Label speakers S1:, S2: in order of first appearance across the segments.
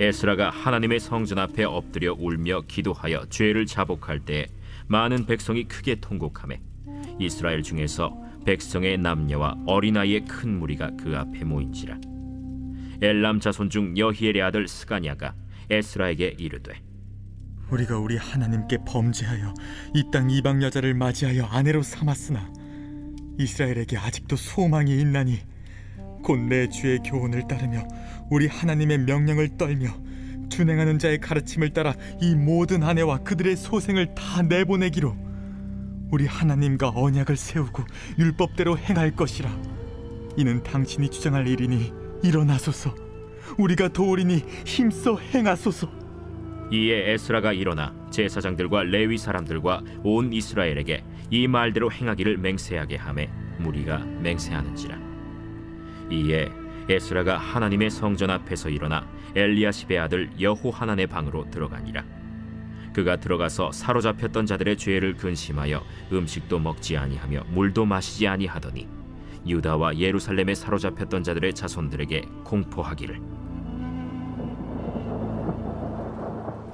S1: 에스라가 하나님의 성전 앞에 엎드려 울며 기도하여 죄를 자복할 때 많은 백성이 크게 통곡하매 이스라엘 중에서 백성의 남녀와 어린아이의 큰 무리가 그 앞에 모인지라. 엘람 자손 중 여히엘의 아들 스가냐가 에스라에게 이르되
S2: 우리가 우리 하나님께 범죄하여 이 땅 이방 여자를 맞이하여 아내로 삼았으나 이스라엘에게 아직도 소망이 있나니 곧 내 주의 교훈을 따르며 우리 하나님의 명령을 떨며 준행하는 자의 가르침을 따라 이 모든 아내와 그들의 소생을 다 내보내기로 우리 하나님과 언약을 세우고 율법대로 행할 것이라. 이는 당신이 주장할 일이니 일어나소서. 우리가 도우리니 힘써 행하소서.
S1: 이에 에스라가 일어나 제사장들과 레위 사람들과 온 이스라엘에게 이 말대로 행하기를 맹세하게 하매 무리가 맹세하는지라. 이에 에스라가 하나님의 성전 앞에서 일어나 엘리야십의 아들 여호하난의 방으로 들어가니라. 그가 들어가서 사로잡혔던 자들의 죄를 근심하여 음식도 먹지 아니하며 물도 마시지 아니하더니 유다와 예루살렘에 사로잡혔던 자들의 자손들에게 공포하기를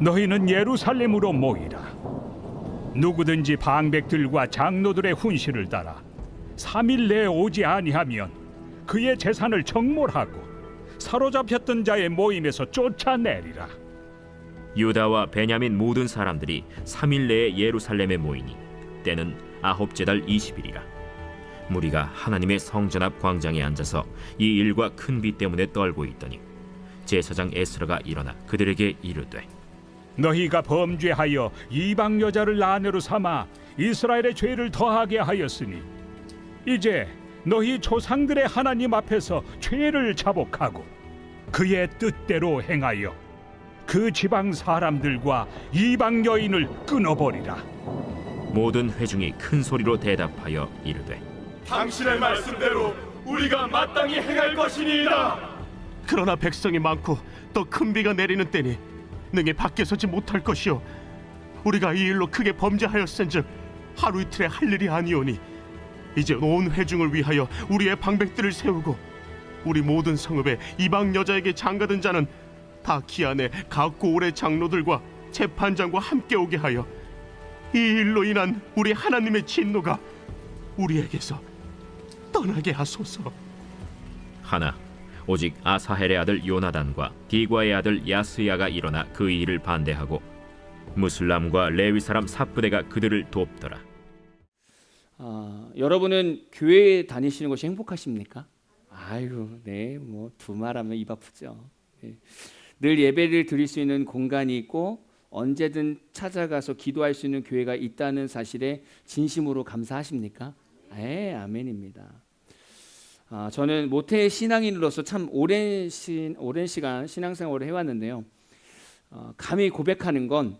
S3: 너희는 예루살렘으로 모이라. 누구든지 방백들과 장로들의 훈시를 따라 3일 내에 오지 아니하면 그의 재산을 정몰하고 사로잡혔던 자의 모임에서 쫓아내리라.
S1: 유다와 베냐민 모든 사람들이 3일 내에 예루살렘에 모이니 때는 아홉째 달 20일이라. 무리가 하나님의 성전 앞 광장에 앉아서 이 일과 큰 비 때문에 떨고 있더니 제사장 에스라가 일어나 그들에게 이르되
S3: 너희가 범죄하여 이방 여자를 아내로 삼아 이스라엘의 죄를 더하게 하였으니 이제 너희 조상들의 하나님 앞에서 죄를 자복하고 그의 뜻대로 행하여 그 지방 사람들과 이방 여인을 끊어버리라.
S1: 모든 회중이 큰 소리로 대답하여 이르되
S4: 당신의 말씀대로 우리가 마땅히 행할 것이니이다.
S5: 그러나 백성이 많고 또 큰 비가 내리는 때니 능히 밖에 서지 못할 것이요 우리가 이 일로 크게 범죄하였은즉 하루 이틀에 할 일이 아니오니 이제 온 회중을 위하여 우리의 방백들을 세우고 우리 모든 성읍에 이방 여자에게 장가든 자는 다 기한에 각고 올의 장로들과 재판장과 함께 오게 하여 이 일로 인한 우리 하나님의 진노가 우리에게서 떠나게 하소서.
S1: 하나 오직 아사헬의 아들 요나단과 디과의 아들 야스야가 일어나 그 일을 반대하고 무슬람과 레위 사람 삽부대가 그들을 돕더라.
S6: 여러분은 교회에 다니시는 것이 행복하십니까? 아유, 네, 뭐 두말하면 입 아프죠. 네. 늘 예배를 드릴 수 있는 공간이 있고 언제든 찾아가서 기도할 수 있는 교회가 있다는 사실에 진심으로 감사하십니까? 네, 아멘입니다. 저는 모태 신앙인으로서 참 오랜 시간 신앙생활을 해왔는데요. 감히 고백하는 건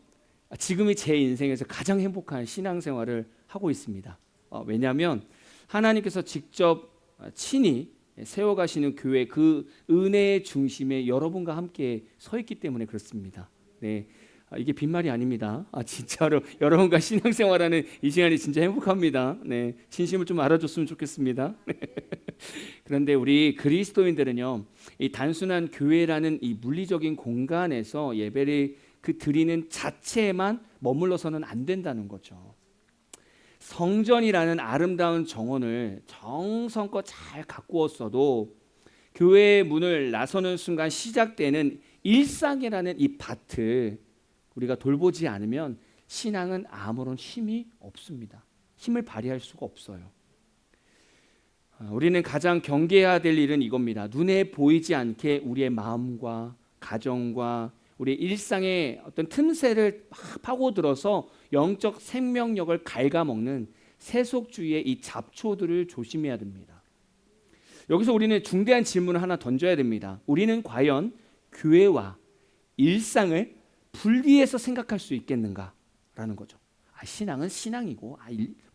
S6: 지금이 제 인생에서 가장 행복한 신앙생활을 하고 있습니다. 왜냐하면 하나님께서 직접 친히 세워가시는 교회 그 은혜의 중심에 여러분과 함께 서 있기 때문에 그렇습니다. 네, 이게 빈말이 아닙니다. 진짜로 여러분과 신앙생활하는 이 시간이 진짜 행복합니다. 네, 진심을 좀 알아줬으면 좋겠습니다. 그런데 우리 그리스도인들은요, 이 단순한 교회라는 이 물리적인 공간에서 예배를 드리는 자체에만 머물러서는 안 된다는 거죠. 성전이라는 아름다운 정원을 정성껏 잘 가꾸었어도 교회의 문을 나서는 순간 시작되는 일상이라는 이 밭을 우리가 돌보지 않으면 신앙은 아무런 힘이 없습니다. 힘을 발휘할 수가 없어요. 우리는 가장 경계해야 될 일은 이겁니다. 눈에 보이지 않게 우리의 마음과 가정과 우리 일상의 어떤 틈새를 막 파고들어서 영적 생명력을 갉아먹는 세속주의의 이 잡초들을 조심해야 됩니다. 여기서 우리는 중대한 질문을 하나 던져야 됩니다. 우리는 과연 교회와 일상을 분리해서 생각할 수 있겠는가라는 거죠. 신앙은 신앙이고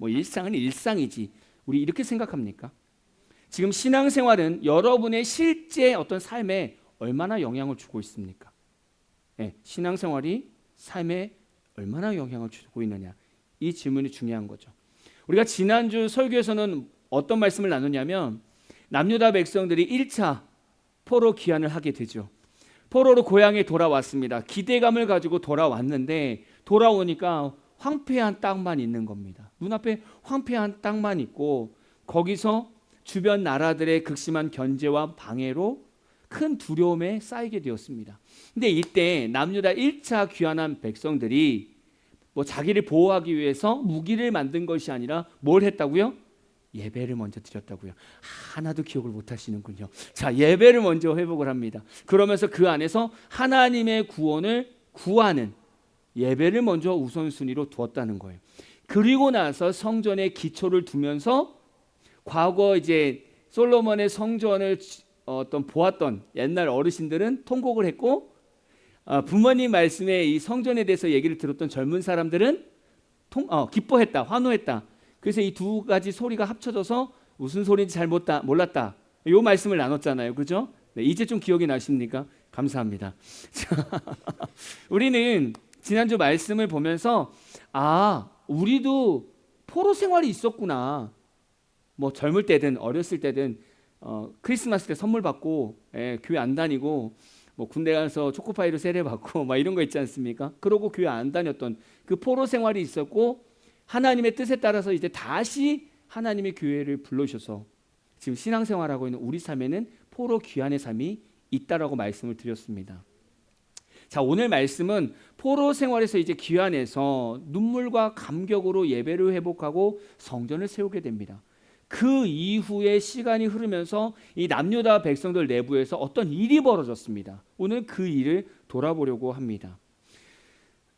S6: 일상은 일상이지. 우리 이렇게 생각합니까? 지금 신앙생활은 여러분의 실제 어떤 삶에 얼마나 영향을 주고 있습니까? 네, 신앙생활이 삶에 얼마나 영향을 주고 있느냐, 이 질문이 중요한 거죠. 우리가 지난주 설교에서는 어떤 말씀을 나누냐면 남유다 백성들이 1차 포로 귀환을 하게 되죠. 포로로 고향에 돌아왔습니다. 기대감을 가지고 돌아왔는데 돌아오니까 황폐한 땅만 있는 겁니다. 눈앞에 황폐한 땅만 있고 거기서 주변 나라들의 극심한 견제와 방해로 큰 두려움에 쌓이게 되었습니다. 근데 이때 남유다 1차 귀환한 백성들이 뭐 자기를 보호하기 위해서 무기를 만든 것이 아니라 뭘 했다고요? 예배를 먼저 드렸다고요. 하나도 기억을 못 하시는군요. 자, 예배를 먼저 회복을 합니다. 그러면서 그 안에서 하나님의 구원을 구하는 예배를 먼저 우선순위로 두었다는 거예요. 그리고 나서 성전에 기초를 두면서 과거 이제 솔로몬의 성전을 보았던 옛날 어르신들은 통곡을 했고 부모님 말씀에 이 성전에 대해서 얘기를 들었던 젊은 사람들은 기뻐했다, 환호했다. 그래서 이 두 가지 소리가 합쳐져서 무슨 소리인지 잘 몰랐다. 이 말씀을 나눴잖아요, 그죠? 네, 이제 좀 기억이 나십니까? 감사합니다. 우리는 지난주 말씀을 보면서 우리도 포로 생활이 있었구나. 뭐 젊을 때든 어렸을 때든 크리스마스 때 선물 받고 교회 안 다니고 뭐 군대 가서 초코파이로 세례 받고 막 이런 거 있지 않습니까? 그러고 교회 안 다녔던 그 포로 생활이 있었고 하나님의 뜻에 따라서 이제 다시 하나님의 교회를 불러주셔서 지금 신앙생활하고 있는 우리 삶에는 포로 귀환의 삶이 있다라고 말씀을 드렸습니다. 자, 오늘 말씀은 포로 생활에서 이제 귀환해서 눈물과 감격으로 예배를 회복하고 성전을 세우게 됩니다. 그 이후에 시간이 흐르면서 이 남유다 백성들 내부에서 어떤 일이 벌어졌습니다. 오늘 그 일을 돌아보려고 합니다.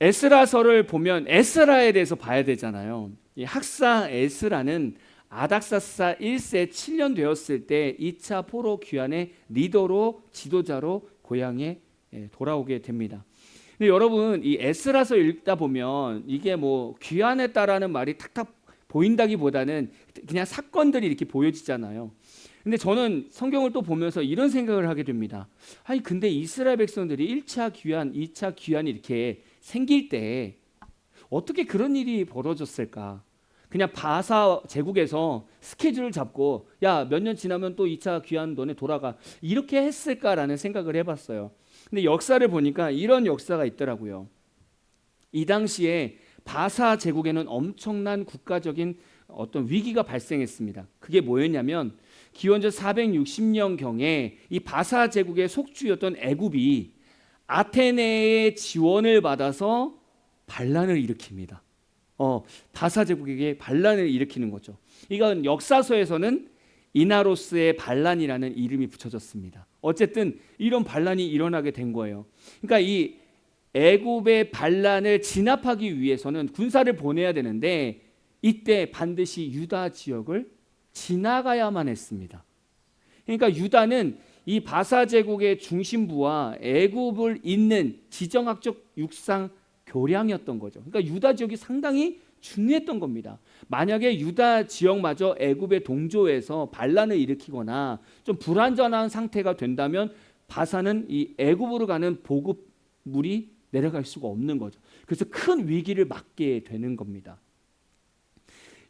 S6: 에스라서를 보면 에스라에 대해서 봐야 되잖아요. 이 학사 에스라는 아닥사스 1세 7년 되었을 때 2차 포로 귀환의 리더로 지도자로 고향에 돌아오게 됩니다. 근데 여러분 이 에스라서 읽다 보면 이게 뭐 귀환했다라는 말이 탁탁 보인다기보다는 그냥 사건들이 이렇게 보여지잖아요. 근데 저는 성경을 또 보면서 이런 생각을 하게 됩니다. 아니 근데 이스라엘 백성들이 1차 귀환, 2차 귀환이 이렇게 생길 때 어떻게 그런 일이 벌어졌을까? 그냥 바사 제국에서 스케줄을 잡고 야, 몇 년 지나면 또 2차 귀환 너네 돌아가 이렇게 했을까라는 생각을 해봤어요. 근데 역사를 보니까 이런 역사가 있더라고요. 이 당시에 바사 제국에는 엄청난 국가적인 어떤 위기가 발생했습니다. 그게 뭐였냐면 기원전 460년경에 이 바사 제국의 속주였던 애굽이 아테네의 지원을 받아서 반란을 일으킵니다. 바사 제국에게 반란을 일으키는 거죠. 이건 역사서에서는 이나로스의 반란이라는 이름이 붙여졌습니다. 어쨌든 이런 반란이 일어나게 된 거예요. 그러니까 이 애굽의 반란을 진압하기 위해서는 군사를 보내야 되는데 이때 반드시 유다 지역을 지나가야만 했습니다. 그러니까 유다는 이 바사 제국의 중심부와 애굽을 잇는 지정학적 육상 교량이었던 거죠. 그러니까 유다 지역이 상당히 중요했던 겁니다. 만약에 유다 지역마저 애굽의 동조에서 반란을 일으키거나 좀 불안전한 상태가 된다면 바사는 이 애굽으로 가는 보급물이 내려갈 수가 없는 거죠. 그래서 큰 위기를 맞게 되는 겁니다.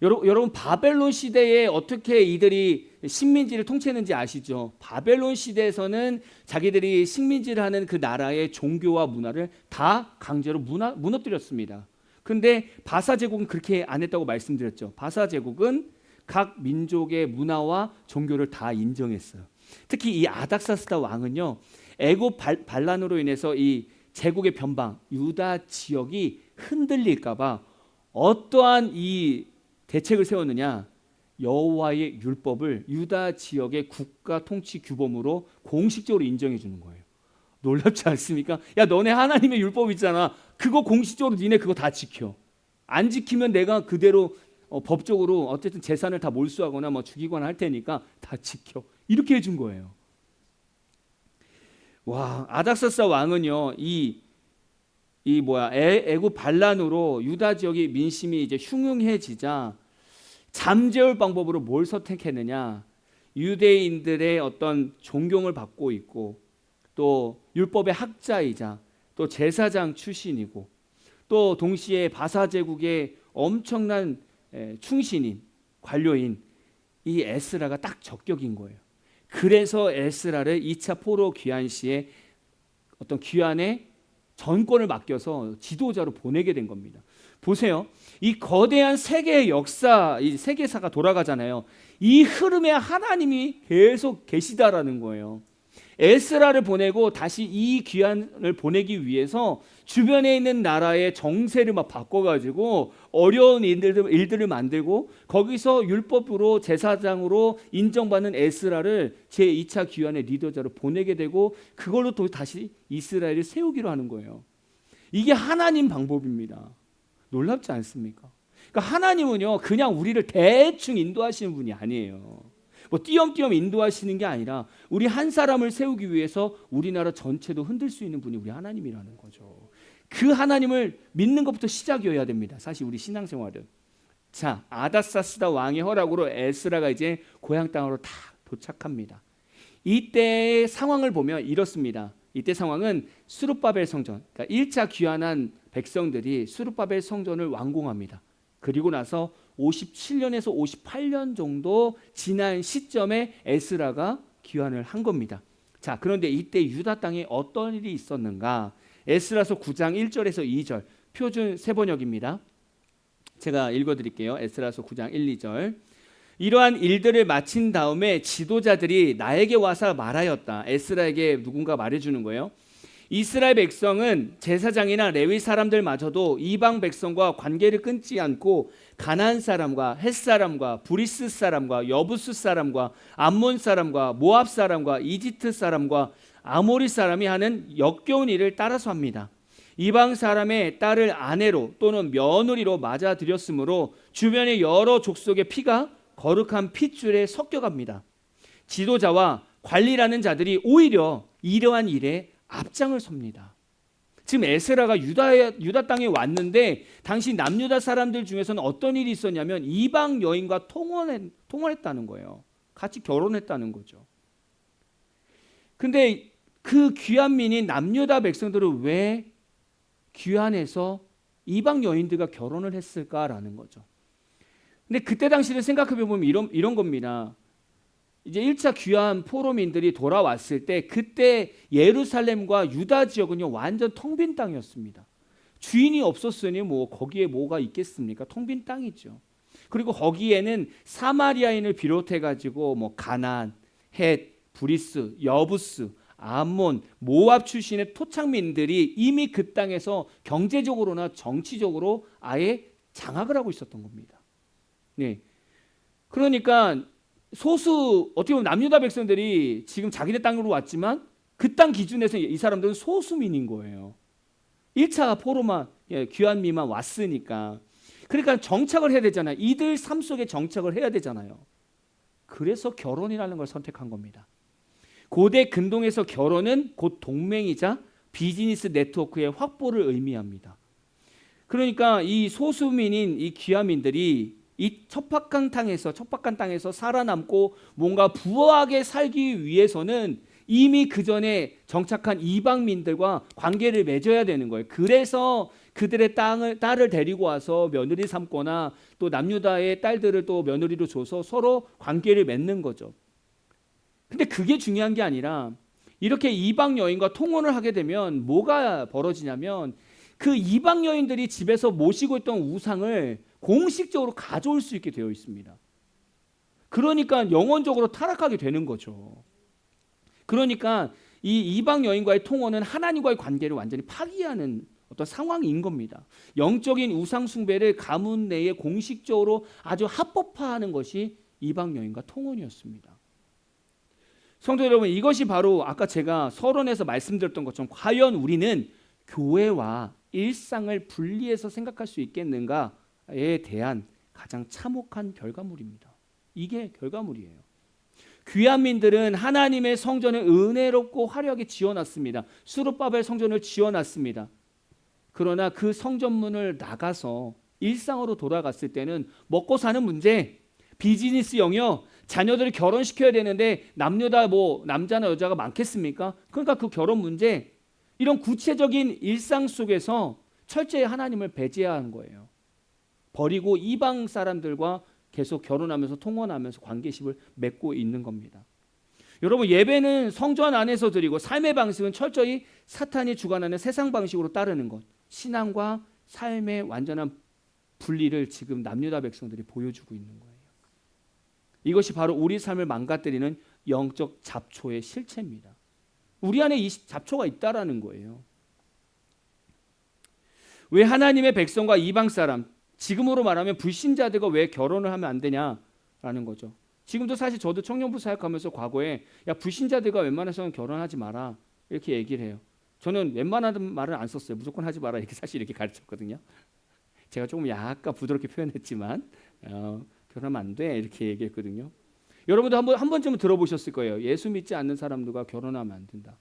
S6: 여러분 바벨론 시대에 어떻게 이들이 식민지를 통치했는지 아시죠? 바벨론 시대에서는 자기들이 식민지를 하는 그 나라의 종교와 문화를 다 강제로 무너뜨렸습니다. 그런데 바사 제국은 그렇게 안 했다고 말씀드렸죠. 바사 제국은 각 민족의 문화와 종교를 다 인정했어요. 특히 이 아닥사스다 왕은요, 애굽 반란으로 인해서 이 제국의 변방, 유다 지역이 흔들릴까봐 어떠한 이 대책을 세웠느냐? 여호와의 율법을 유다 지역의 국가 통치 규범으로 공식적으로 인정해 주는 거예요. 놀랍지 않습니까? 야, 너네 하나님의 율법 있잖아. 그거 공식적으로 니네 그거 다 지켜. 안 지키면 내가 그대로 법적으로 어쨌든 재산을 다 몰수하거나 뭐 죽이거나 할 테니까 다 지켜. 이렇게 해준 거예요. 와, 아닥사스 왕은요, 애굽 반란으로 유다 지역의 민심이 이제 흉흉해지자 잠재울 방법으로 뭘 선택했느냐? 유대인들의 어떤 존경을 받고 있고 또 율법의 학자이자 또 제사장 출신이고 또 동시에 바사 제국의 엄청난 충신인 관료인 이 에스라가 딱 적격인 거예요. 그래서 에스라를 2차 포로 귀환 시에 어떤 귀환의 전권을 맡겨서 지도자로 보내게 된 겁니다. 보세요. 이 거대한 세계의 역사, 이 세계사가 돌아가잖아요. 이 흐름에 하나님이 계속 계시다라는 거예요. 에스라를 보내고 다시 이 귀환을 보내기 위해서 주변에 있는 나라의 정세를 막 바꿔가지고 어려운 일들을 만들고 거기서 율법으로 제사장으로 인정받는 에스라를 제2차 귀환의 리더자로 보내게 되고 그걸로 또 다시 이스라엘을 세우기로 하는 거예요. 이게 하나님 방법입니다. 놀랍지 않습니까? 그러니까 하나님은요 그냥 우리를 대충 인도하시는 분이 아니에요. 뭐 띄엄띄엄 인도하시는 게 아니라 우리 한 사람을 세우기 위해서 우리나라 전체도 흔들 수 있는 분이 우리 하나님이라는 거죠. 그 하나님을 믿는 것부터 시작이어야 됩니다. 사실 우리 신앙생활은. 자, 아다사스다 왕의 허락으로 에스라가 이제 고향 땅으로 다 도착합니다. 이때의 상황을 보면 이렇습니다. 이때 상황은 스룹바벨 성전, 그러니까 1차 귀환한 백성들이 스룹바벨 성전을 완공합니다. 그리고 나서 57년에서 58년 정도 지난 시점에 에스라가 귀환을 한 겁니다. 자, 그런데 이때 유다 땅에 어떤 일이 있었는가? 에스라서 9장 1절에서 2절 표준 세번역입니다. 제가 읽어드릴게요. 에스라서 9장 1, 2절. 이러한 일들을 마친 다음에 지도자들이 나에게 와서 말하였다. 에스라에게 누군가 말해주는 거예요. 이스라엘 백성은 제사장이나 레위 사람들마저도 이방 백성과 관계를 끊지 않고 가나안 사람과 헷 사람과 브리스 사람과 여부스 사람과 암몬 사람과 모압 사람과 이집트 사람과 아모리 사람이 하는 역겨운 일을 따라서 합니다. 이방 사람의 딸을 아내로 또는 며느리로 맞아들였으므로 주변의 여러 족속의 피가 거룩한 핏줄에 섞여갑니다. 지도자와 관리라는 자들이 오히려 이러한 일에 앞장을 섭니다. 지금 에스라가 유다 땅에 왔는데 당시 남유다 사람들 중에서는 어떤 일이 있었냐면 이방 여인과 통혼했다는 거예요. 같이 결혼했다는 거죠. 근데 그 귀환민인 남유다 백성들은 왜 귀환해서 이방 여인들과 결혼을 했을까라는 거죠. 근데 그때 당시를 생각해 보면 이런 겁니다. 이제 1차 귀환 포로민들이 돌아왔을 때 그때 예루살렘과 유다 지역은요 완전 텅 빈 땅이었습니다. 주인이 없었으니 뭐 거기에 뭐가 있겠습니까? 텅 빈 땅이죠. 그리고 거기에는 사마리아인을 비롯해 가지고 뭐 가나안, 헷, 브리스, 여부스, 암몬, 모압 출신의 토착민들이 이미 그 땅에서 경제적으로나 정치적으로 아예 장악을 하고 있었던 겁니다. 네. 그러니까 소수 어떻게 보면 남유다 백성들이 지금 자기네 땅으로 왔지만 그 땅 기준에서 이 사람들은 소수민인 거예요. 1차 포로만 귀환민만 왔으니까. 그러니까 정착을 해야 되잖아요. 이들 삶 속에 정착을 해야 되잖아요. 그래서 결혼이라는 걸 선택한 겁니다. 고대 근동에서 결혼은 곧 동맹이자 비즈니스 네트워크의 확보를 의미합니다. 그러니까 이 소수민인 이 귀환민들이 이 척박한 땅에서 살아남고 뭔가 부하게 살기 위해서는 이미 그 전에 정착한 이방민들과 관계를 맺어야 되는 거예요. 그래서 그들의 딸을 데리고 와서 며느리 삼거나 또 남유다의 딸들을 또 며느리로 줘서 서로 관계를 맺는 거죠. 근데 그게 중요한 게 아니라 이렇게 이방 여인과 통혼을 하게 되면 뭐가 벌어지냐면 그 이방 여인들이 집에서 모시고 있던 우상을 공식적으로 가져올 수 있게 되어 있습니다. 그러니까 영원적으로 타락하게 되는 거죠. 그러니까 이 이방 여인과의 통혼은 하나님과의 관계를 완전히 파기하는 어떤 상황인 겁니다. 영적인 우상 숭배를 가문 내에 공식적으로 아주 합법화하는 것이 이방 여인과 통혼이었습니다. 성도 여러분, 이것이 바로 아까 제가 서론에서 말씀드렸던 것처럼 과연 우리는 교회와 일상을 분리해서 생각할 수 있겠는가에 대한 가장 참혹한 결과물입니다. 이게 결과물이에요. 귀환민들은 하나님의 성전을 은혜롭고 화려하게 지어놨습니다. 수룹바벨 성전을 지어놨습니다. 그러나 그 성전문을 나가서 일상으로 돌아갔을 때는 먹고 사는 문제, 비즈니스 영역, 자녀들을 결혼시켜야 되는데 남녀다 뭐 남자나 여자가 많겠습니까? 그러니까 그 결혼 문제, 이런 구체적인 일상 속에서 철저히 하나님을 배제한 거예요. 버리고 이방 사람들과 계속 결혼하면서 통혼하면서 관계십을 맺고 있는 겁니다. 여러분, 예배는 성전 안에서 드리고 삶의 방식은 철저히 사탄이 주관하는 세상 방식으로 따르는 것. 신앙과 삶의 완전한 분리를 지금 남유다 백성들이 보여주고 있는 거예요. 이것이 바로 우리 삶을 망가뜨리는 영적 잡초의 실체입니다. 우리 안에 이 잡초가 있다라는 거예요. 왜 하나님의 백성과 이방 사람, 지금으로 말하면 불신자들과 왜 결혼을 하면 안 되냐라는 거죠. 지금도 사실 저도 청년부 사역하면서 과거에 야, 불신자들과 웬만해서는 결혼하지 마라 이렇게 얘기를 해요. 저는 웬만한 말을 안 썼어요. 무조건 하지 마라 이렇게 사실 이렇게 가르쳤거든요. 제가 조금 약간 부드럽게 표현했지만 결혼하면 안 돼 이렇게 얘기했거든요. 여러분도 한 번쯤은 들어보셨을 거예요. 예수 믿지 않는 사람들과 결혼하면 안 된다.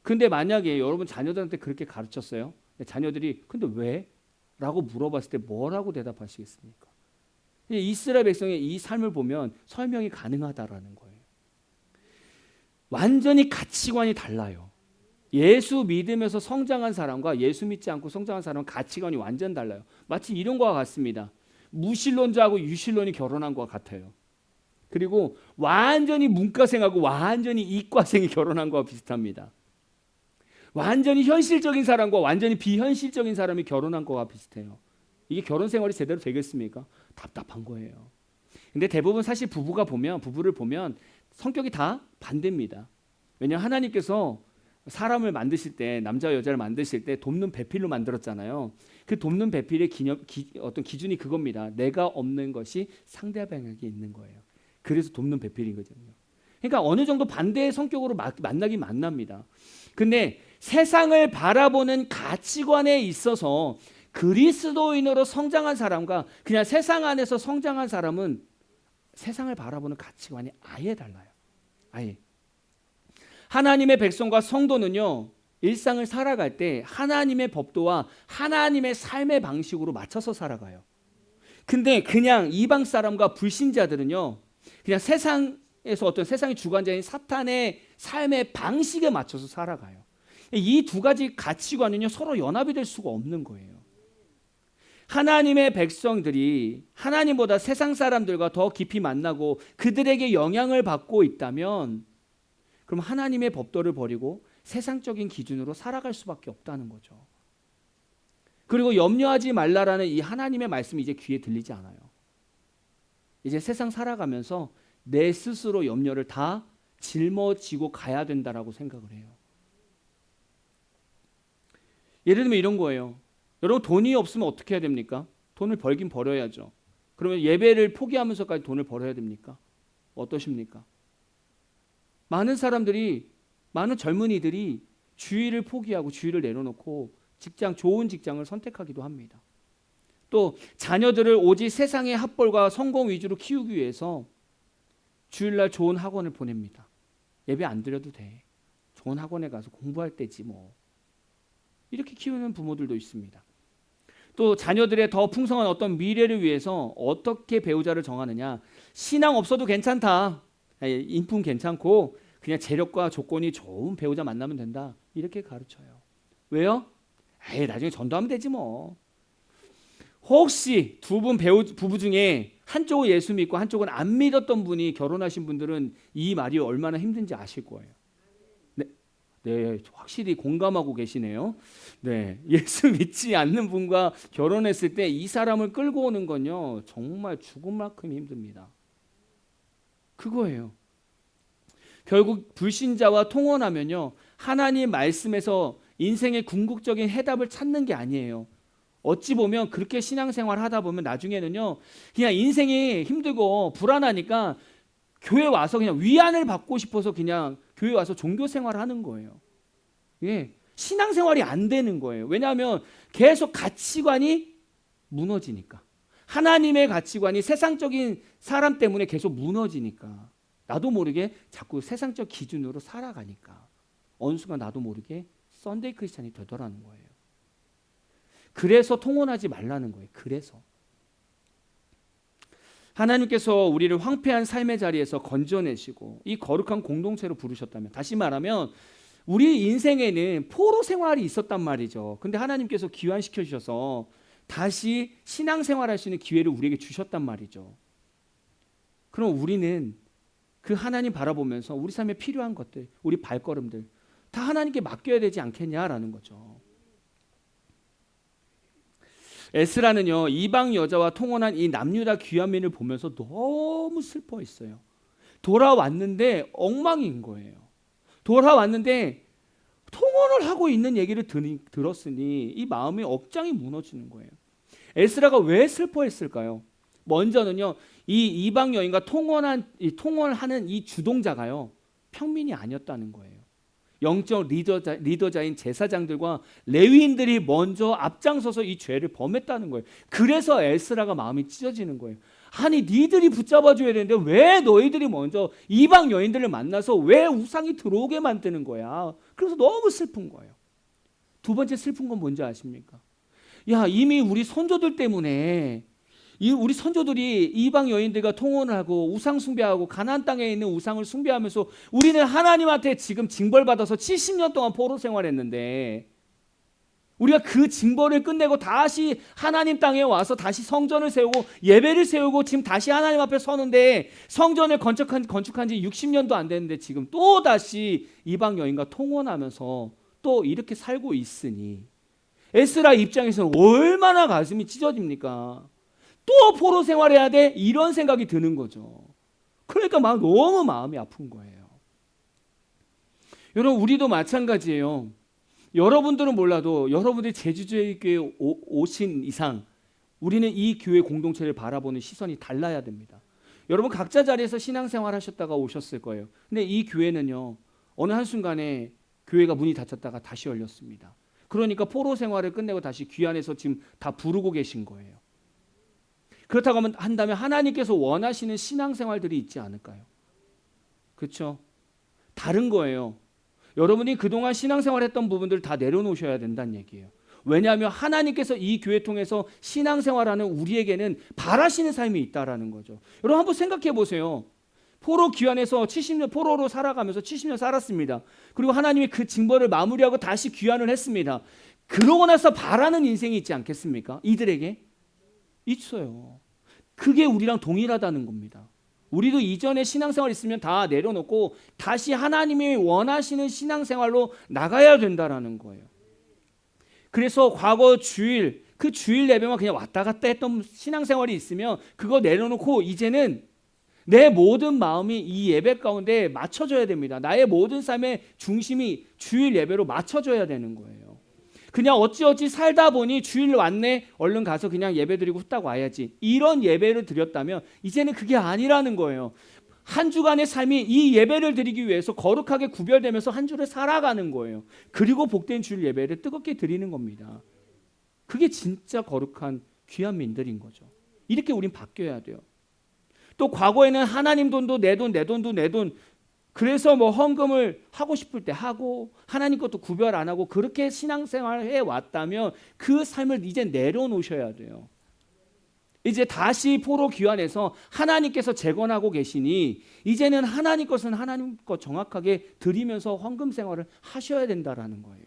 S6: 근데 만약에 여러분 자녀들한테 그렇게 가르쳤어요. 자녀들이 근데 왜? 라고 물어봤을 때 뭐라고 대답하시겠습니까? 이스라엘 백성의 이 삶을 보면 설명이 가능하다라는 거예요. 완전히 가치관이 달라요. 예수 믿으면서 성장한 사람과 예수 믿지 않고 성장한 사람은 가치관이 완전 달라요. 마치 이런 거와 같습니다. 무신론자하고 유신론이 결혼한 것과 같아요. 그리고 완전히 문과생하고 완전히 이과생이 결혼한 것과 비슷합니다. 완전히 현실적인 사람과 완전히 비현실적인 사람이 결혼한 것과 비슷해요. 이게 결혼 생활이 제대로 되겠습니까? 답답한 거예요. 근데 대부분 사실 부부를 보면 성격이 다 반대입니다. 왜냐하면 하나님께서 사람을 만드실 때, 남자와 여자를 만드실 때 돕는 배필로 만들었잖아요. 그 돕는 배필의 어떤 기준이 그겁니다. 내가 없는 것이 상대방에게 있는 거예요. 그래서 돕는 배필인 거거든요. 그러니까 어느 정도 반대의 성격으로 만나긴 만납니다. 근데 세상을 바라보는 가치관에 있어서 그리스도인으로 성장한 사람과 그냥 세상 안에서 성장한 사람은 세상을 바라보는 가치관이 아예 달라요. 아예. 하나님의 백성과 성도는요, 일상을 살아갈 때 하나님의 법도와 하나님의 삶의 방식으로 맞춰서 살아가요. 근데 그냥 이방 사람과 불신자들은요, 그냥 세상에서 어떤 세상의 주관자인 사탄의 삶의 방식에 맞춰서 살아가요. 이 두 가지 가치관은요, 서로 연합이 될 수가 없는 거예요. 하나님의 백성들이 하나님보다 세상 사람들과 더 깊이 만나고 그들에게 영향을 받고 있다면 그럼 하나님의 법도를 버리고 세상적인 기준으로 살아갈 수밖에 없다는 거죠. 그리고 염려하지 말라라는 이 하나님의 말씀이 이제 귀에 들리지 않아요. 이제 세상 살아가면서 내 스스로 염려를 다 짊어지고 가야 된다라고 생각을 해요. 예를 들면 이런 거예요. 여러분 돈이 없으면 어떻게 해야 됩니까? 돈을 벌긴 벌어야죠. 그러면 예배를 포기하면서까지 돈을 벌어야 됩니까? 어떠십니까? 많은 젊은이들이 주일을 포기하고 주일을 내려놓고 좋은 직장을 선택하기도 합니다. 또 자녀들을 오직 세상의 학벌과 성공 위주로 키우기 위해서 주일날 좋은 학원을 보냅니다. 예배 안 드려도 돼. 좋은 학원에 가서 공부할 때지 뭐. 이렇게 키우는 부모들도 있습니다. 또 자녀들의 더 풍성한 어떤 미래를 위해서 어떻게 배우자를 정하느냐. 신앙 없어도 괜찮다. 인품 괜찮고 그냥 재력과 조건이 좋은 배우자 만나면 된다. 이렇게 가르쳐요. 왜요? 나중에 전도하면 되지 뭐. 혹시 두 분 부부 중에 한쪽은 예수 믿고 한쪽은 안 믿었던 분이 결혼하신 분들은 이 말이 얼마나 힘든지 아실 거예요. 네, 확실히 공감하고 계시네요. 네, 예수 믿지 않는 분과 결혼했을 때 이 사람을 끌고 오는 건요, 정말 죽을 만큼 힘듭니다. 그거예요. 결국 불신자와 통혼하면요, 하나님 말씀에서 인생의 궁극적인 해답을 찾는 게 아니에요. 어찌 보면 그렇게 신앙생활 하다 보면 나중에는요, 그냥 인생이 힘들고 불안하니까 교회 와서 그냥 위안을 받고 싶어서 그냥 교회 와서 종교생활을 하는 거예요. 예, 신앙생활이 안 되는 거예요. 왜냐하면 계속 가치관이 무너지니까. 하나님의 가치관이 세상적인 사람 때문에 계속 무너지니까. 나도 모르게 자꾸 세상적 기준으로 살아가니까 어느 순간 나도 모르게 썬데이 크리스찬이 되더라는 거예요. 그래서 통혼하지 말라는 거예요. 그래서 하나님께서 우리를 황폐한 삶의 자리에서 건져내시고 이 거룩한 공동체로 부르셨다면, 다시 말하면 우리 인생에는 포로 생활이 있었단 말이죠. 근데 하나님께서 귀환시켜 주셔서 다시 신앙생활할 수 있는 기회를 우리에게 주셨단 말이죠. 그럼 우리는 그 하나님 바라보면서 우리 삶에 필요한 것들, 우리 발걸음들 다 하나님께 맡겨야 되지 않겠냐라는 거죠. 에스라는요, 이방 여자와 통혼한 이 남유다 귀환민을 보면서 너무 슬퍼했어요. 돌아왔는데 엉망인 거예요. 돌아왔는데 통혼을 하고 있는 얘기를 들었으니 이 마음이 억장이 무너지는 거예요. 에스라가 왜 슬퍼했을까요? 먼저는요, 이 이방 여인과 통혼을 하는 이 주동자가요, 평민이 아니었다는 거예요. 영적 리더자인 제사장들과 레위인들이 먼저 앞장서서 이 죄를 범했다는 거예요. 그래서 에스라가 마음이 찢어지는 거예요. 아니, 니들이 붙잡아줘야 되는데 왜 너희들이 먼저 이방 여인들을 만나서 왜 우상이 들어오게 만드는 거야? 그래서 너무 슬픈 거예요. 두 번째 슬픈 건 뭔지 아십니까? 야, 이미 우리 선조들 때문에 우리 선조들이 이방 여인들과 통혼을 하고 우상 숭배하고 가나안 땅에 있는 우상을 숭배하면서 우리는 하나님한테 지금 징벌받아서 70년 동안 포로 생활했는데 우리가 그 징벌을 끝내고 다시 하나님 땅에 와서 다시 성전을 세우고 예배를 세우고 지금 다시 하나님 앞에 서는데 성전을 건축한 지 60년도 안 됐는데 지금 또 다시 이방 여인과 통혼하면서 또 이렇게 살고 있으니 에스라 입장에서는 얼마나 가슴이 찢어집니까? 또 포로 생활해야 돼? 이런 생각이 드는 거죠. 그러니까 너무 마음이 아픈 거예요. 여러분, 우리도 마찬가지예요. 여러분들은 몰라도 여러분들이 제주교회에 오신 이상 우리는 이 교회 공동체를 바라보는 시선이 달라야 됩니다. 여러분 각자 자리에서 신앙생활 하셨다가 오셨을 거예요. 근데 이 교회는요, 어느 한순간에 교회가 문이 닫혔다가 다시 열렸습니다. 그러니까 포로 생활을 끝내고 다시 귀환해서 지금 다 부르고 계신 거예요. 그렇다고 한다면 하나님께서 원하시는 신앙생활들이 있지 않을까요? 그렇죠? 다른 거예요. 여러분이 그동안 신앙생활했던 부분들 다 내려놓으셔야 된다는 얘기예요. 왜냐하면 하나님께서 이 교회 통해서 신앙생활하는 우리에게는 바라시는 삶이 있다라는 거죠. 여러분 한번 생각해 보세요. 포로 귀환해서 70년 포로로 살아가면서 70년 살았습니다. 그리고 하나님이 그 징벌을 마무리하고 다시 귀환을 했습니다. 그러고 나서 바라는 인생이 있지 않겠습니까? 이들에게 있어요. 그게 우리랑 동일하다는 겁니다. 우리도 이전에 신앙생활 있으면 다 내려놓고 다시 하나님이 원하시는 신앙생활로 나가야 된다라는 거예요. 그래서 과거 주일, 그 주일 예배만 그냥 왔다 갔다 했던 신앙생활이 있으면 그거 내려놓고 이제는 내 모든 마음이 이 예배 가운데 맞춰져야 됩니다. 나의 모든 삶의 중심이 주일 예배로 맞춰져야 되는 거예요. 그냥 어찌어찌 살다 보니 주일 왔네, 얼른 가서 그냥 예배 드리고 후딱 와야지, 이런 예배를 드렸다면 이제는 그게 아니라는 거예요. 한 주간의 삶이 이 예배를 드리기 위해서 거룩하게 구별되면서 한 주를 살아가는 거예요. 그리고 복된 주일 예배를 뜨겁게 드리는 겁니다. 그게 진짜 거룩한 귀한 민들인 거죠. 이렇게 우린 바뀌어야 돼요. 또 과거에는 하나님 돈도 내 돈, 내 돈도 내 돈, 그래서 헌금을 하고 싶을 때 하고 하나님 것도 구별 안 하고 그렇게 신앙생활을 해왔다면 그 삶을 이제 내려놓으셔야 돼요. 이제 다시 포로 귀환해서 하나님께서 재건하고 계시니 이제는 하나님 것은 하나님 것 정확하게 드리면서 헌금 생활을 하셔야 된다라는 거예요.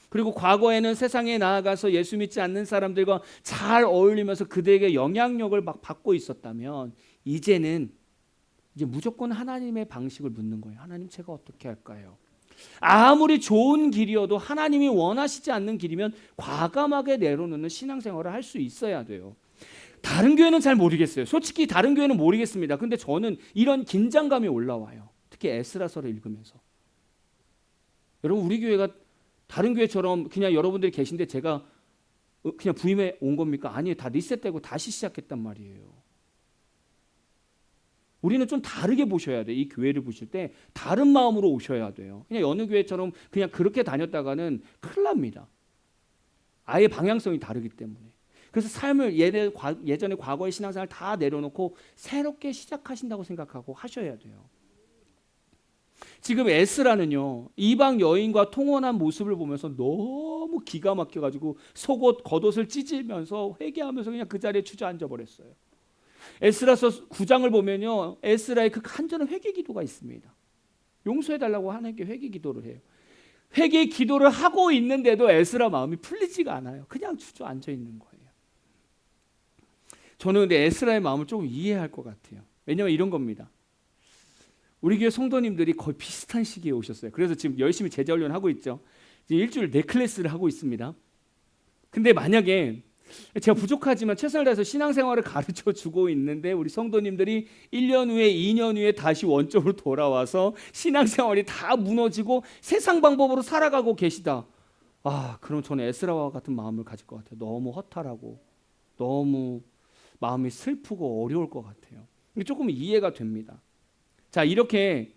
S6: 그리고 과거에는 세상에 나아가서 예수 믿지 않는 사람들과 잘 어울리면서 그들에게 영향력을 막 받고 있었다면 이제는 이제 무조건 하나님의 방식을 묻는 거예요. 하나님, 제가 어떻게 할까요? 아무리 좋은 길이어도 하나님이 원하시지 않는 길이면 과감하게 내려놓는 신앙생활을 할 수 있어야 돼요. 다른 교회는 잘 모르겠어요. 솔직히 다른 교회는 모르겠습니다. 근데 저는 이런 긴장감이 올라와요. 특히 에스라서를 읽으면서. 여러분, 우리 교회가 다른 교회처럼 그냥 여러분들이 계신데 제가 그냥 부임해 온 겁니까? 아니에요. 다 리셋되고 다시 시작했단 말이에요. 우리는 좀 다르게 보셔야 돼요. 이 교회를 보실 때 다른 마음으로 오셔야 돼요. 그냥 어느 교회처럼 그냥 그렇게 다녔다가는 큰일 납니다. 아예 방향성이 다르기 때문에. 그래서 삶을 예전에 과거의 신앙생활 다 내려놓고 새롭게 시작하신다고 생각하고 하셔야 돼요. 지금 에스라는요, 이방 여인과 통혼한 모습을 보면서 너무 기가 막혀가지고 속옷 겉옷을 찢으면서 회개하면서 그냥 그 자리에 주저앉아 버렸어요. 에스라서 9장을 보면요, 에스라의 그 간절한 회개 기도가 있습니다. 용서해달라고 하나님께 회개 기도를 해요. 회개 기도를 하고 있는데도 에스라 마음이 풀리지가 않아요. 그냥 주저앉아 있는 거예요. 저는 근데 에스라의 마음을 조금 이해할 것 같아요. 왜냐하면 이런 겁니다. 우리 교회 성도님들이 거의 비슷한 시기에 오셨어요. 그래서 지금 열심히 제자훈련 하고 있죠. 이제 일주일 4클래스를 하고 있습니다. 근데 만약에 제가 부족하지만 최선을 다해서 신앙생활을 가르쳐 주고 있는데 우리 성도님들이 1년 후에 2년 후에 다시 원점으로 돌아와서 신앙생활이 다 무너지고 세상 방법으로 살아가고 계시다. 그럼 저는 에스라와 같은 마음을 가질 것 같아요. 너무 허탈하고 너무 마음이 슬프고 어려울 것 같아요. 조금 이해가 됩니다. 자, 이렇게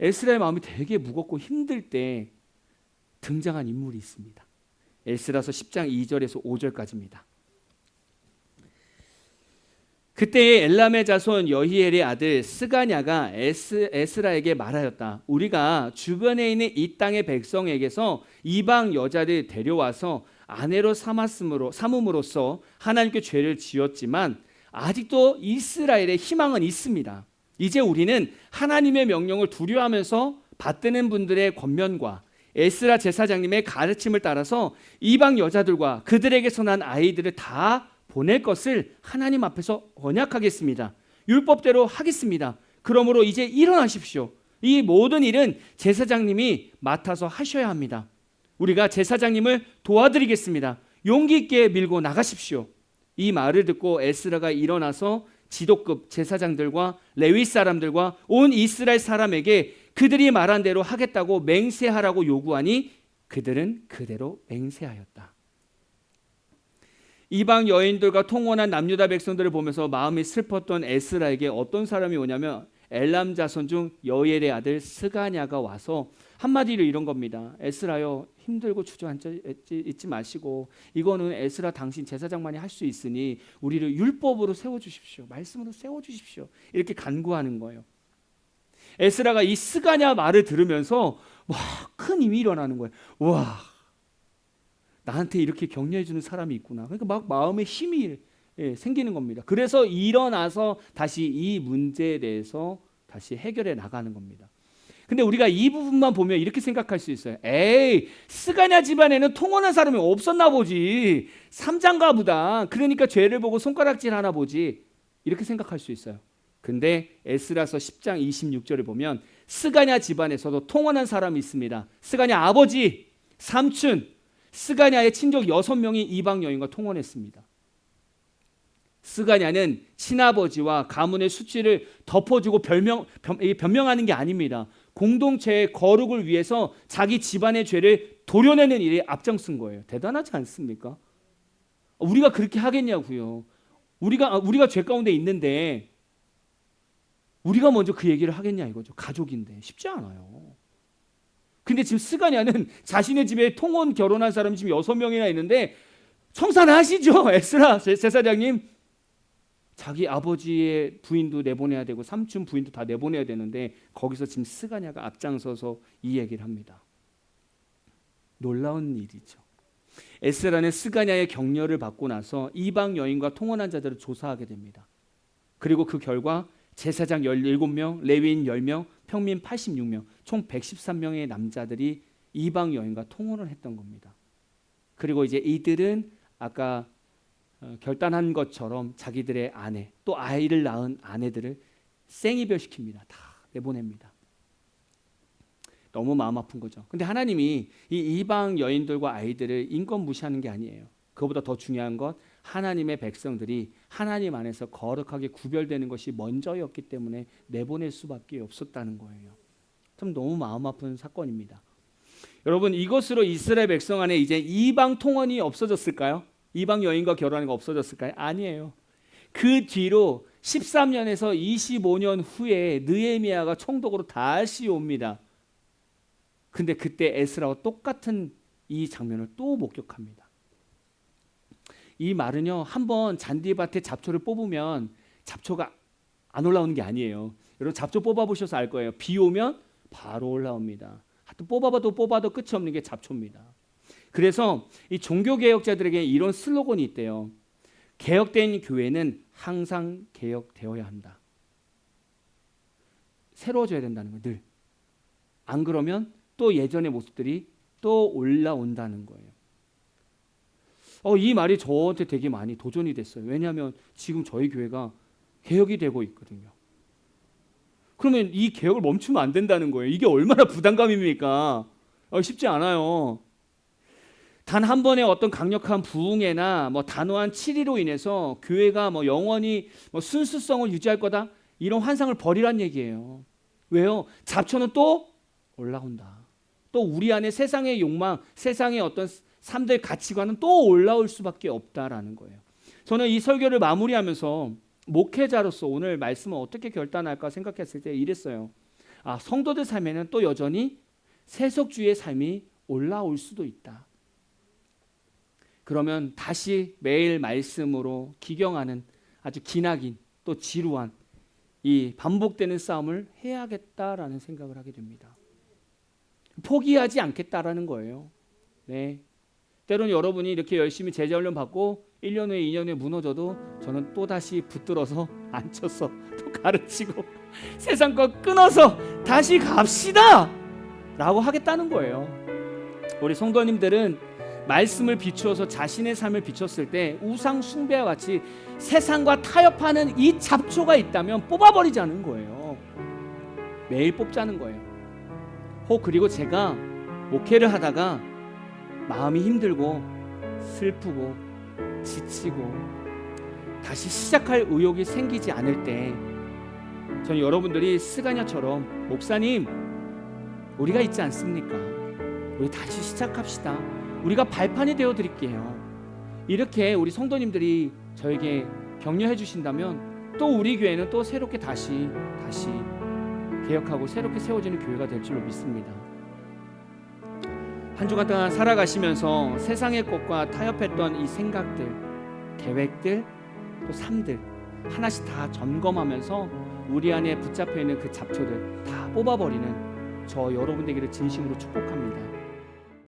S6: 에스라의 마음이 되게 무겁고 힘들 때 등장한 인물이 있습니다. 에스라서 10장 2절에서 5절까지입니다. 그때 엘람의 자손 여히엘의 아들 스가냐가 에스라에게 말하였다. 우리가 주변에 있는 이 땅의 백성에게서 이방 여자를 데려와서 아내로 삼음으로써 하나님께 죄를 지었지만 아직도 이스라엘에 희망은 있습니다. 이제 우리는 하나님의 명령을 두려워하면서 받드는 분들의 권면과 에스라 제사장님의 가르침을 따라서 이방 여자들과 그들에게서 난 아이들을 다 보낼 것을 하나님 앞에서 언약하겠습니다. 율법대로 하겠습니다. 그러므로 이제 일어나십시오. 이 모든 일은 제사장님이 맡아서 하셔야 합니다. 우리가 제사장님을 도와드리겠습니다. 용기 있게 밀고 나가십시오. 이 말을 듣고 에스라가 일어나서 지도급 제사장들과 레위 사람들과 온 이스라엘 사람에게 그들이 말한 대로 하겠다고 맹세하라고 요구하니 그들은 그대로 맹세하였다. 이방 여인들과 통혼한 남유다 백성들을 보면서 마음이 슬펐던 에스라에게 어떤 사람이 오냐면 엘람 자손 중 여엘의 아들 스가냐가 와서 한마디로 이런 겁니다. 에스라요, 힘들고 주저앉아 있지 마시고 이거는 에스라 당신 제사장만이 할 수 있으니 우리를 율법으로 세워주십시오. 말씀으로 세워주십시오. 이렇게 간구하는 거예요. 에스라가 이 스가냐 말을 들으면서 큰 힘이 일어나는 거예요. 와, 나한테 이렇게 격려해 주는 사람이 있구나. 그러니까 막 마음에 힘이 생기는 겁니다. 그래서 일어나서 다시 이 문제에 대해서 다시 해결해 나가는 겁니다. 근데 우리가 이 부분만 보면 이렇게 생각할 수 있어요. 에이, 스가냐 집안에는 통혼한 사람이 없었나 보지. 삼장가 보다. 그러니까 죄를 보고 손가락질 하나 보지. 이렇게 생각할 수 있어요. 근데 에스라서 10장 26절에 보면 스가냐 집안에서도 통혼한 사람이 있습니다. 스가냐 아버지, 삼촌, 스가냐의 친족 6명이 이방 여인과 통혼했습니다. 스가냐는 친아버지와 가문의 수치를 덮어주고 변명하는 게 아닙니다. 공동체의 거룩을 위해서 자기 집안의 죄를 도려내는 일에 앞장선 거예요. 대단하지 않습니까? 우리가 그렇게 하겠냐고요. 우리가 죄 가운데 있는데 우리가 먼저 그 얘기를 하겠냐 이거죠. 가족인데 쉽지 않아요. 근데 지금 스가냐는 자신의 집에 통혼 결혼한 사람이 지금 6명이나 있는데 청산하시죠. 에스라 제사장님. 자기 아버지의 부인도 내보내야 되고 삼촌 부인도 다 내보내야 되는데 거기서 지금 스가냐가 앞장서서 이 얘기를 합니다. 놀라운 일이죠. 에스라는 스가냐의 격려를 받고 나서 이방 여인과 통혼한 자들을 조사하게 됩니다. 그리고 그 결과 제사장 17명, 레위인 10명, 평민 86명, 총 113명의 남자들이 이방 여인과 통혼을 했던 겁니다. 그리고 이제 이들은 아까 결단한 것처럼 자기들의 아내, 또 아이를 낳은 아내들을 생이별시킵니다. 다 내보냅니다. 너무 마음 아픈 거죠. 근데 하나님이 이 이방 여인들과 아이들을 인권 무시하는 게 아니에요. 그것보다 더 중요한 것, 하나님의 백성들이 하나님 안에서 거룩하게 구별되는 것이 먼저였기 때문에 내보낼 수밖에 없었다는 거예요. 참 너무 마음 아픈 사건입니다. 여러분, 이것으로 이스라엘 백성 안에 이제 이방 통혼이 없어졌을까요? 이방 여인과 결혼하는 거 없어졌을까요? 아니에요. 그 뒤로 13년에서 25년 후에 느헤미야가 총독으로 다시 옵니다. 근데 그때 에스라와 똑같은 이 장면을 또 목격합니다. 이 말은요, 한번 잔디밭에 잡초를 뽑으면 잡초가 안 올라오는 게 아니에요. 여러분 잡초 뽑아보셔서 알 거예요. 비 오면 바로 올라옵니다. 하여튼 뽑아도 끝이 없는 게 잡초입니다. 그래서 이 종교개혁자들에게 이런 슬로건이 있대요. 개혁된 교회는 항상 개혁되어야 한다. 새로워져야 된다는 거예요. 늘. 안 그러면 또 예전의 모습들이 또 올라온다는 거예요. 이 말이 저한테 되게 많이 도전이 됐어요. 왜냐하면 지금 저희 교회가 개혁이 되고 있거든요. 그러면 이 개혁을 멈추면 안 된다는 거예요. 이게 얼마나 부담감입니까? 쉽지 않아요. 단 한 번의 어떤 강력한 부흥회나 단호한 치리로 인해서 교회가 영원히 순수성을 유지할 거다, 이런 환상을 버리란 얘기예요. 왜요? 잡초는 또 올라온다. 또 우리 안에 세상의 욕망, 세상의 어떤 삶들 가치관은 또 올라올 수밖에 없다라는 거예요. 저는 이 설교를 마무리하면서 목회자로서 오늘 말씀을 어떻게 결단할까 생각했을 때 이랬어요. 성도들 삶에는 또 여전히 세속주의의 삶이 올라올 수도 있다. 그러면 다시 매일 말씀으로 기경하는 아주 기나긴 또 지루한 이 반복되는 싸움을 해야겠다라는 생각을 하게 됩니다. 포기하지 않겠다라는 거예요. 네. 때로는 여러분이 이렇게 열심히 제자훈련 받고 1년 후에 2년 후에 무너져도 저는 또다시 붙들어서 앉혀서 또 가르치고 세상 거 끊어서 다시 갑시다 라고 하겠다는 거예요. 우리 성도님들은 말씀을 비추어서 자신의 삶을 비췄을 때 우상 숭배와 같이 세상과 타협하는 이 잡초가 있다면 뽑아버리자는 거예요. 매일 뽑자는 거예요. 그리고 제가 목회를 하다가 마음이 힘들고 슬프고 지치고 다시 시작할 의욕이 생기지 않을 때 저는 여러분들이 스가랴처럼 목사님 우리가 있지 않습니까? 우리 다시 시작합시다. 우리가 발판이 되어 드릴게요. 이렇게 우리 성도님들이 저에게 격려해 주신다면 또 우리 교회는 또 새롭게 다시 개혁하고 새롭게 세워지는 교회가 될 줄로 믿습니다. 한 주간 동안 살아가시면서 세상의 것과 타협했던 이 생각들, 계획들, 또 삶들 하나씩 다 점검하면서 우리 안에 붙잡혀 있는 그 잡초들 다 뽑아버리는 저 여러분 되기를 진심으로 축복합니다.